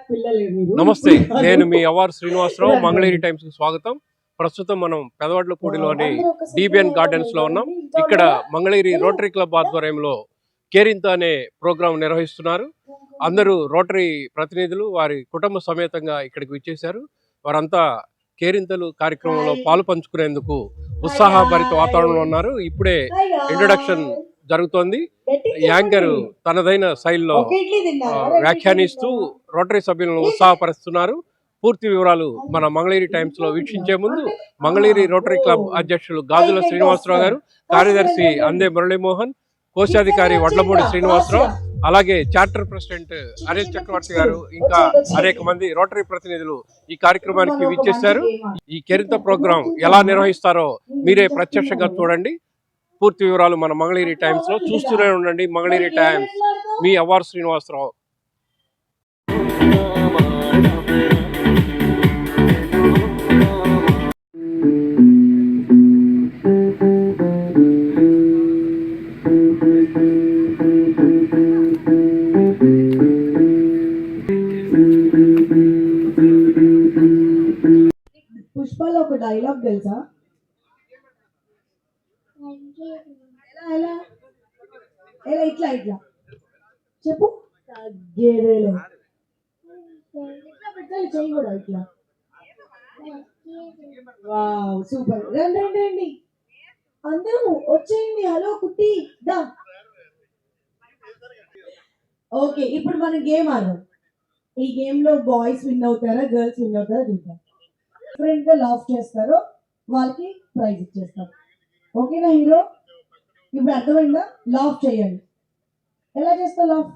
నమస్తే, నేను మీ అవార్ శ్రీనివాసరావు. మంగళగిరి టైమ్స్ కి స్వాగతం. ప్రస్తుతం మనం పెదవడ్లపూడిలోని డిబిఎన్ గార్డెన్స్ లో ఉన్నాం. ఇక్కడ మంగళగిరి రోటరీ క్లబ్ ఆధ్వర్యంలో కేరింత అనే ప్రోగ్రాం నిర్వహిస్తున్నారు. అందరూ రోటరీ ప్రతినిధులు వారి కుటుంబ సమేతంగా ఇక్కడికి విచ్చేశారు. వారంతా కేరింతలు కార్యక్రమంలో పాలు పంచుకునేందుకు ఉత్సాహభరిత వాతావరణంలో ఉన్నారు. ఇప్పుడే ఇంట్రొడక్షన్ జరుగుతోంది. యాంకర్ తనదైన శైలిలో వ్యాఖ్యానిస్తూ రోటరీ సభ్యులను ఉత్సాహపరుస్తున్నారు. పూర్తి వివరాలు మన మంగళగిరి టైమ్స్ లో వీక్షించే ముందు మంగళగిరి రోటరీ క్లబ్ అధ్యక్షులు గాజుల శ్రీనివాసరావు గారు, కార్యదర్శి అందే మురళీమోహన్, కోశాధికారి వడ్లమూడి శ్రీనివాసరావు, అలాగే చార్టర్ ప్రెసిడెంట్ అనిల్ చక్రవర్తి గారు, ఇంకా అనేక మంది రోటరీ ప్రతినిధులు ఈ కార్యక్రమానికి విచ్చేశారు. ఈ కేరింత ప్రోగ్రాం ఎలా నిర్వహిస్తారో మీరే ప్రత్యక్షంగా చూడండి. పూర్తి వివరాలు మన మంగళగిరి టైమ్స్ లో చూస్తూనే ఉండండి. మంగళగిరి టైమ్స్, మీ అవార్ శ్రీనివాసరావు. పుష్పలో ఒక డైలాగ్ తెలుసా? ఎలా ఎలా ఇట్లా ఇట్లా చెప్పు. తగ్గేదేలే. ఇట్లా పెట్టాలి చెయ్యి కూడా ఇట్లా. Wow, super. రండి రండి రండి, అందరూ వచ్చేయండి. హలో కుట్టి దా. ఓకే, ఇప్పుడు మనం గేమ్ ఆడదాం. ఈ గేమ్ లో బాయ్స్ విన్ అవుతారా గర్ల్స్ విన్ అవుతారా చూద్దాం. డిఫరెంట్ గా లాఫ్ చేస్తారో వాళ్ళకి ప్రైజ్ ఇచ్చేస్తాం. ఓకేనా హీరో? ఇప్పుడు అర్థమైందా? లాఫ్ చేయండి. ఎలా చేస్తా లాఫ్?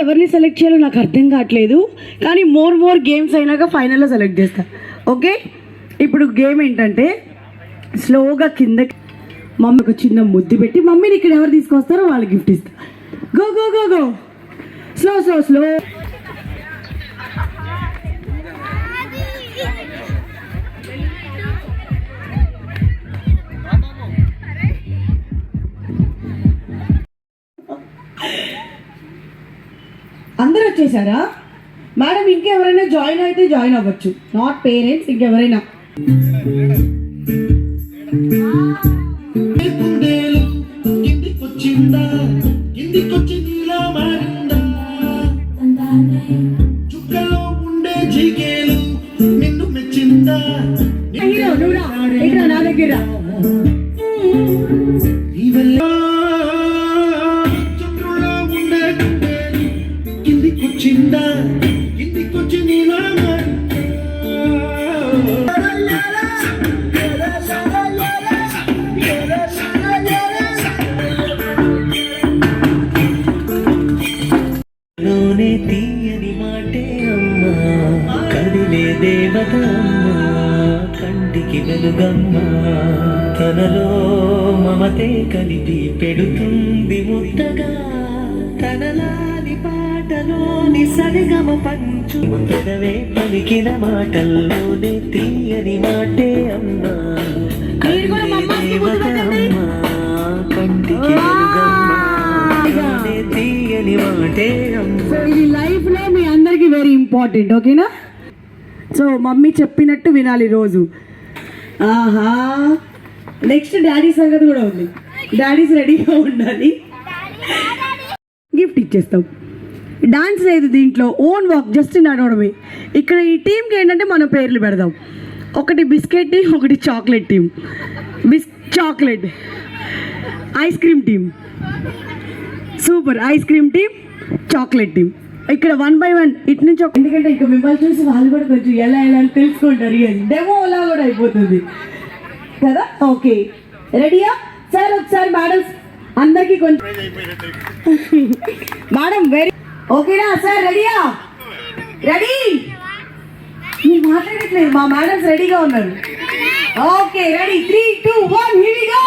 ఎవరిని సెలెక్ట్ చేయాలో నాకు అర్థం కావట్లేదు, కానీ మోర్ గేమ్స్ అయినాక ఫైనల్లో సెలెక్ట్ చేస్తా. ఓకే, ఇప్పుడు గేమ్ ఏంటంటే స్లోగా కిందకి మమ్మీకి ఒక చిన్న ముద్దు పెట్టి మమ్మీని ఇక్కడ ఎవరు తీసుకొస్తారో వాళ్ళకి గిఫ్ట్ ఇస్తా. Go go go go, slow slow slow. అందరూ వచ్చేసారా మేడం? ఇంకెవరైనా జాయిన్ అయితే జాయిన్ అవ్వచ్చు, నాట్ పేరెంట్స్, ఇంకెవరైనా. నా దగ్గర తీయని మాటే అమ్మా, కదిలే దేవత అమ్మా, కంటికి వెలుగమ్మా, తనలో మమతే కలిపి పెడుతుంది ముద్దగా, తనలాని పాట కలలోని సరిగమ పంచు పెదవే పలికిన మాటల్లోనే తీయని మాటే అమ్మా మీరు కూడా మా అమ్మకి ముద్దు పెట్టండి. అమ్మా కంటికి వెలుగమ్మా కలలోనే తీయని మాటే అమ్మా. సో ఇది లైఫ్లో మీ అందరికీ వెరీ ఇంపార్టెంట్, ఓకేనా? సో మమ్మీ చెప్పినట్టు వినాలి రోజు. ఆహా, నెక్స్ట్ డాడీ సంగతి కూడా ఉంది. డాడీస్ రెడీగా ఉండాలి. గిఫ్ట్ ఇచ్చేస్తాం. డాన్స్ లేదు దీంట్లో, ఓన్ వాక్, జస్ట్ నడవడమే. ఇక్కడ ఈ టీంకి ఏంటంటే మన పేర్లు పెడదాం. ఒకటి బిస్కెట్ టీం, ఒకటి chocolate team. Chocolate ice cream team, super ice cream team, chocolate team. ఇక్కడ 1 by 1 ఇటు నుంచి ఎందుకంటే ఇక మిమ్మల్ని చూసి వాళ్ళు కూడా కొంచెం ఎలా ఎలా అని తెలుసుకుంటారు. డెమో అలా కూడా అయిపోతుంది కదా. ఓకే, రెడీయా సార్? ఒకసారి మేడమ్స్ అందరికీ కొంచెం మేడం వెరీ ఓకేనా సార్? రెడీయా? రెడీ? మీరు మాట్లాడట్లేదు, మా మేడమ్స్ రెడీగా ఉన్నారు. Okay, ready? 3, 2, 1 here we go.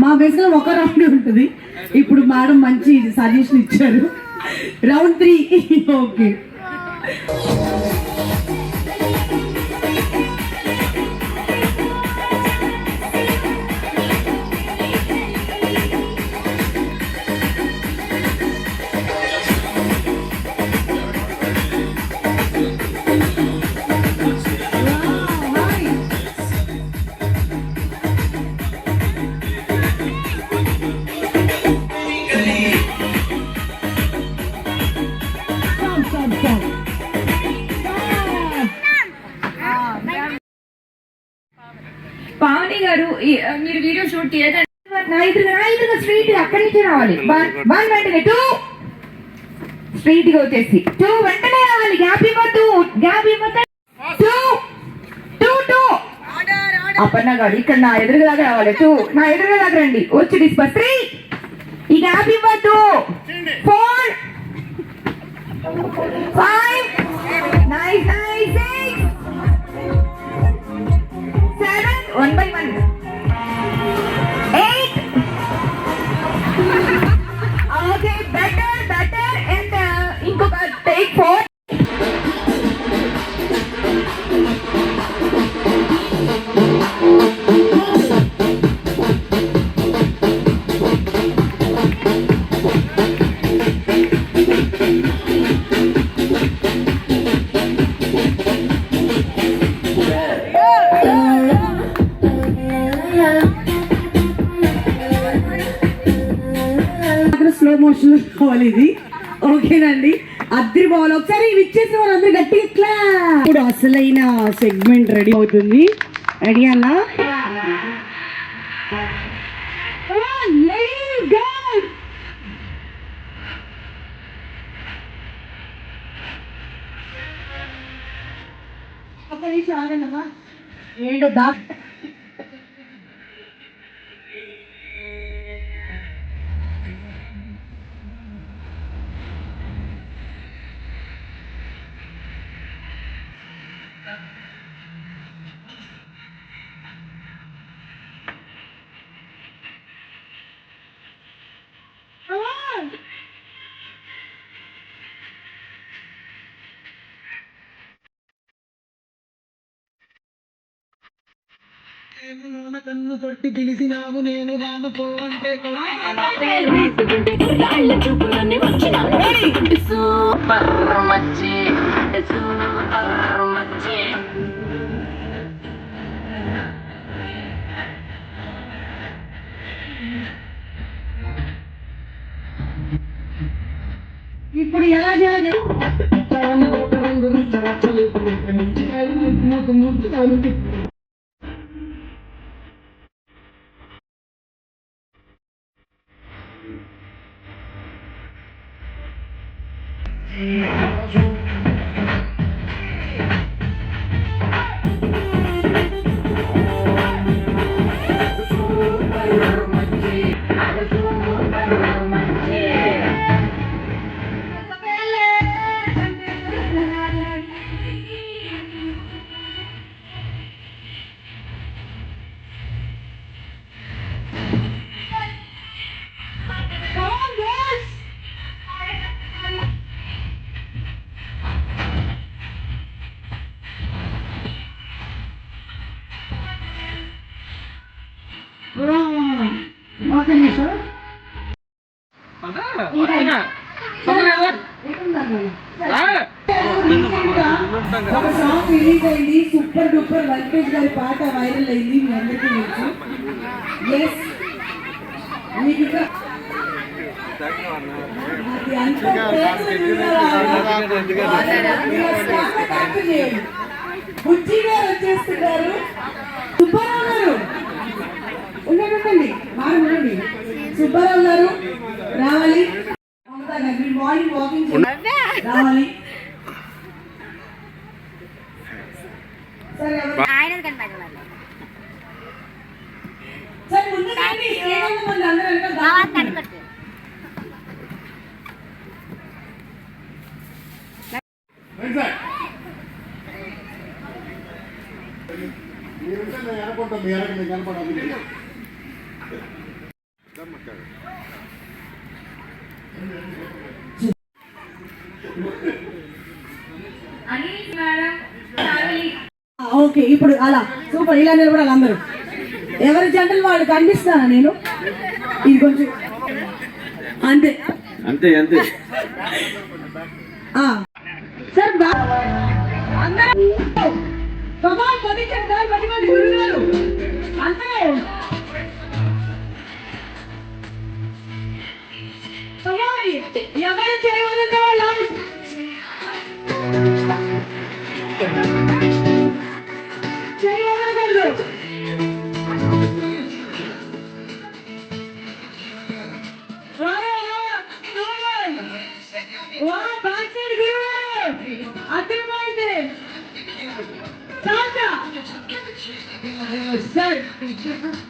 మా బేస్లో ఒక రౌండ్ ఉంటుంది. ఇప్పుడు మేడం మంచి సజెషన్ ఇచ్చారు. రౌండ్ 3. ఓకే, పావని గారు మీరు వీడియో షూట్ చేయదండి. నా ఎదురుగా స్ట్రీట్ అక్కడి నుంచి రావాలి. 1 వెంటనే 2 స్ట్రీట్ గా వచ్చేసి 2 వెంటనే రావాలి. గ్యాప్ ఇవ్వద్దు. 2 అపర్ణ గారు ఇక్కడ నా ఎదురుగా దాకా రావాలి. 2 నా ఎదురుగా దాకా రండి. వచ్చి డిస్పర్స్ 3 ఈ గ్యాప్ ఇవ్వద్దు. 4 5 nice 6 7 1 by 1 8 okay better and ఇంకొక take 4 స్లో మోషన్ లో కావాలి ఇది. ఓకేనండి, అద్దరి బాల్. ఒకసారి ఇవి ఇచ్చేసిన వాళ్ళందరూ గట్టిగా క్లాప్. ఇప్పుడు అసలైన సెగ్మెంట్ రెడీ అవుతుంది. రెడీ అన్నా? ఏంటో దా కన్ను తొట్టి పిలిచినావు నేను రాను పో అంటే ఇప్పుడు ఎలా చేయాలి? ఒక సాంగ్ రిలీజ్ అయింది, సూపర్ డూపర్. వెంకటేష్ గారి పాట వైరల్ అయింది, మీ అందరికీ తెలుసు. ఎస్, మీకు ఇంకా బుజ్జి గారు వచ్చేస్తున్నారు. సుబ్బారావు గారు ఉండండి, ఉండండి. సుబ్బారావు గారు రావాలి. మార్నింగ్ వాకింగ్ రావాలి. సరే ముందు మీరుంటే నేను అనుకుంటాం మీ వెనక మీకు కనపడాలి. అనీష్ మేడం ఫ్యామిలీ ఓకే ఇప్పుడు అలా సూపర్, ఇలా నిలబడాలి అందరూ. ఎవరి జంటలు వాళ్ళు కనిపిస్తానా నేను? ఇది కొంచెం అంతే అంతే అంతే సార్ అందరూ కమాల్ పొజిషన్ సార్, పట్టుకోండి గురుగారు అంతే. ఎవరు చేయవలసిన వాళ్ళు చేయవలగలరు. అర్థమైంది సార్ సరే పరిస్థితులు ఇచ్చేస్తాను.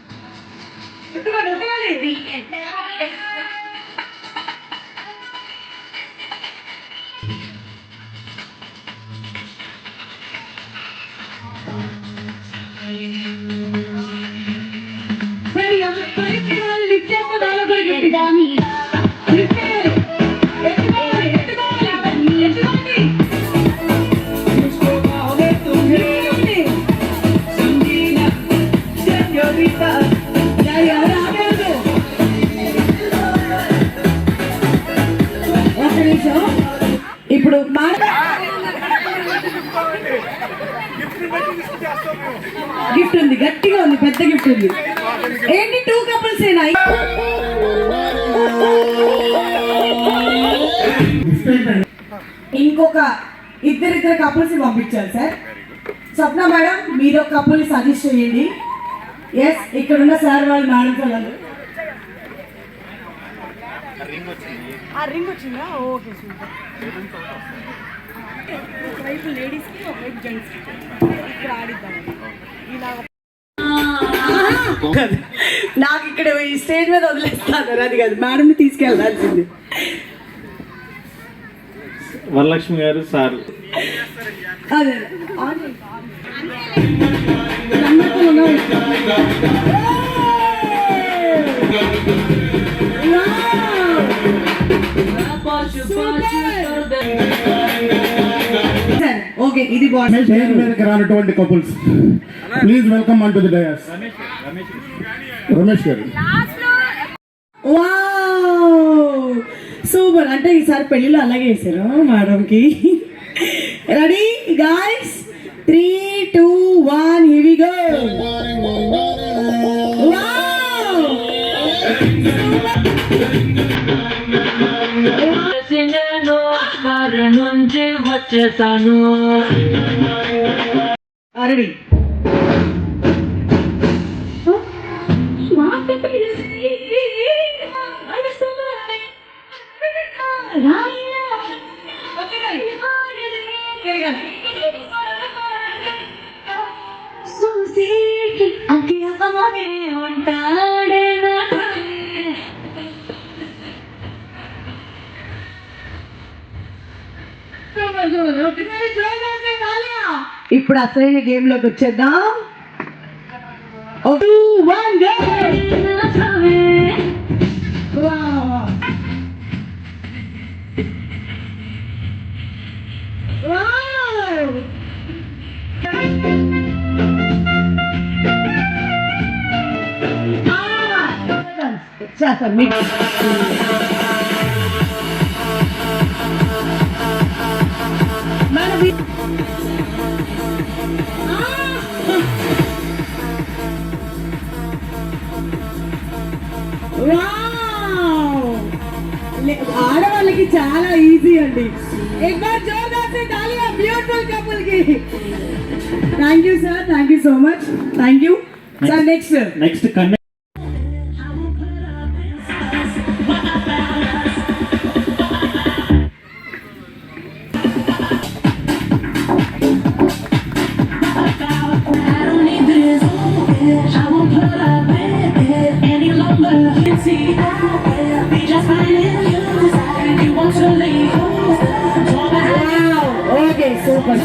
ఇప్పుడు గిఫ్ట్ ఉంది, గట్టిగా ఉంది, పెద్ద గిఫ్ట్ ఉంది. ఏంటి 2 కపుల్స్ ఏనా? ఇంకొక ఇద్దరు కపుల్స్ పంపించాలి సార్. స్వప్న మేడం మీరు ఒక కపుల్ సజెస్ట్ చేయండి. ఎస్, ఇక్కడ ఉన్న సార్ వాళ్ళు మేడం వాళ్ళు. రింగ్ వచ్చిందా? Okay super. ఒకవైపు లేడీస్కి ఒకవైపు జెంట్స్కి ఇక్కడ ఆడిద్దాం. నాకు ఇక్కడ ఈ స్టేజ్ మీద వదిలేస్తాను, అది కాదు మేడంని తీసుకెళ్ళాల్సింది. వరలక్ష్మి గారు సార్ అదే ఓకే, ఇది మీదకి రానటువంటి couples please welcome on to the dais. Ramesh garu. Wow super. అంటే ఈసారి పెళ్ళిలో అలాగే వేసారు మేడంకి. Ready guys, 3, 2, 1 here we go. నుంచి వచ్చేసాను. రెడీ ఇప్పుడు అసలైన గేమ్ లోకి వచ్చేద్దాం. 2, 1 go. చేస్తాను మీకు. ఆడవాళ్ళకి చాలా ఈజీ అండి. బ్యూటిఫుల్ కపుల్ కి thank you sir, thank you so much, thank you sir. Next okay super.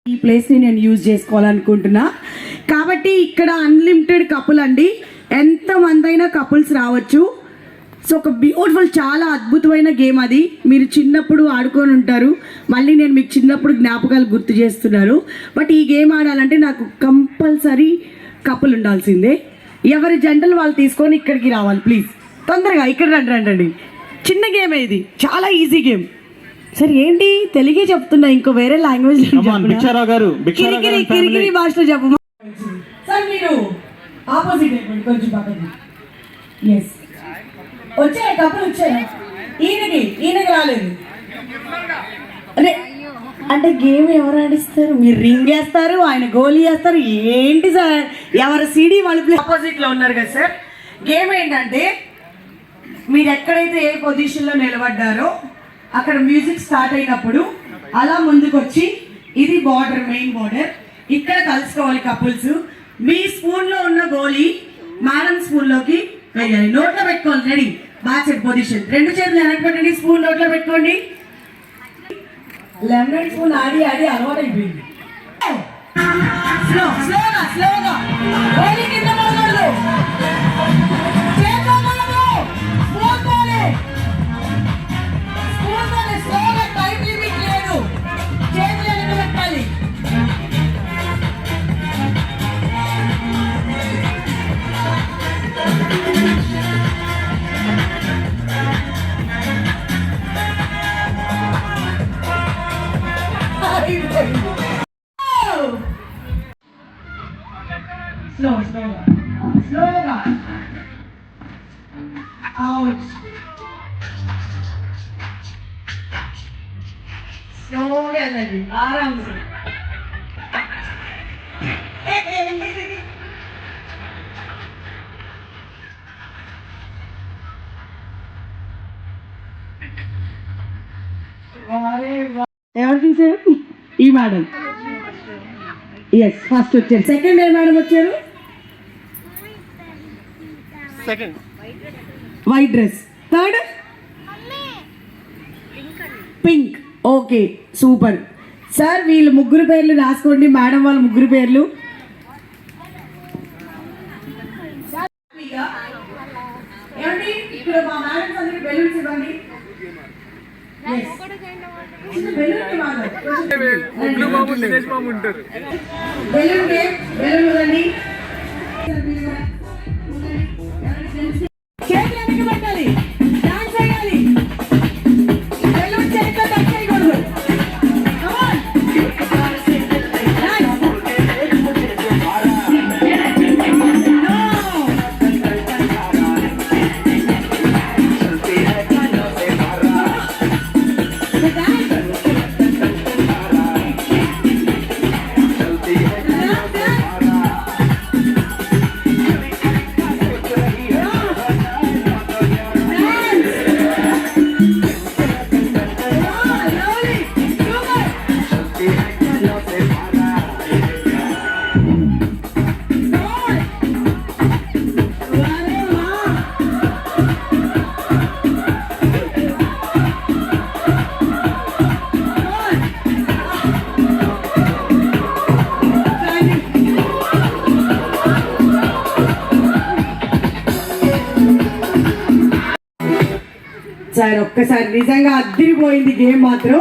ఈ ప్లేస్ ని నేను యూజ్ చేసుకోవాలనుకుంటున్నా కాబట్టి ఇక్కడ అన్లిమిటెడ్ కపుల్ అండి, ఎంత మంది అయినా కపుల్స్ రావచ్చు. సో ఒక బ్యూటిఫుల్ చాలా అద్భుతమైన గేమ్ అది. మీరు చిన్నప్పుడు ఆడుకొని ఉంటారు, మళ్ళీ నేను మీకు చిన్నప్పుడు జ్ఞాపకాలు గుర్తు చేస్తున్నాను. బట్ ఈ గేమ్ ఆడాలంటే నాకు కంపల్సరీ కపుల్ ఉండాల్సిందే. ఎవరి జంటలు వాళ్ళు తీసుకొని ఇక్కడికి రావాలి ప్లీజ్. తొందరగా ఇక్కడ రండి. చిన్న గేమ్ ఇది, చాలా ఈజీ గేమ్. సరే ఏంటి తెలుగే చెప్తున్నా, ఇంకో వేరే లాంగ్వేజ్ బిక్షారావు గారు కిరికిరి భాషలో చెప్పు సార్. మీరు ఆపోజిట్ అయిపోయింది కొంచెం పక్కకి. ఎస్ వచ్చాయి కప్పులు వచ్చాయి. ఈయనకి రాలేదు అంటే గేమ్ ఎవరు ఆడిస్తారు? మీరు రింగ్ వేస్తారు, ఆయన గోలీ వేస్తారు. ఏంటి సార్, ఎవరు సీడీ వాళ్ళు ఆపోజిట్ లో ఉన్నారు కదా సార్. గేమ్ ఏంటంటే మీరు ఎక్కడైతే ఏ పొజిషన్లో నిలబడ్డారో అక్కడ మ్యూజిక్ స్టార్ట్ అయినప్పుడు అలా ముందుకు వచ్చి, ఇది బార్డర్, మెయిన్ బార్డర్, ఇక్కడ కలుసుకోవాలి కపుల్స్. మీ స్పూన్లో ఉన్న గోలీ మేడం స్పూన్లోకి వేయాలి, నోట్లో పెట్టుకోవాలి. రెడీ, బాగా పొజిషన్. 2 చేతులు వెనక్కి పెట్టండి, స్పూన్ నోట్లో పెట్టుకోండి. లెమన్ స్పూన్ ఆడి అలవాటు అయిపోయింది. స్లోగా గోలీ కింద పడకూడదు. Slow. Out. Slowly వెళ్ళండి, ఆరాంగా. ఎవరు చూసారు? ఈ మేడం. ఎస్, ఫస్ట్ వచ్చారు. సెకండ్ ఏ మేడం వచ్చారు? Second white dress. Third pink. Okay, super sir. వీళ్ళు ముగ్గురు పేర్లు రాసుకోండి, మేడం వాళ్ళ ముగ్గురు పేర్లు. ఏమండి ఇక్కడ మా మేడం అందరికి బెలూన్స్ ఇవ్వండి. బెలూన్ ఇవ్వండి. చేతులు వెనక్కి పెట్టాలి, డాన్స్ చేయాలి. బెలూన్ చేతిలో టచ్ చేయకూడదు. సార్ ఒక్కసారి నిజంగా అదిరిపోయింది గేమ్ మాత్రం.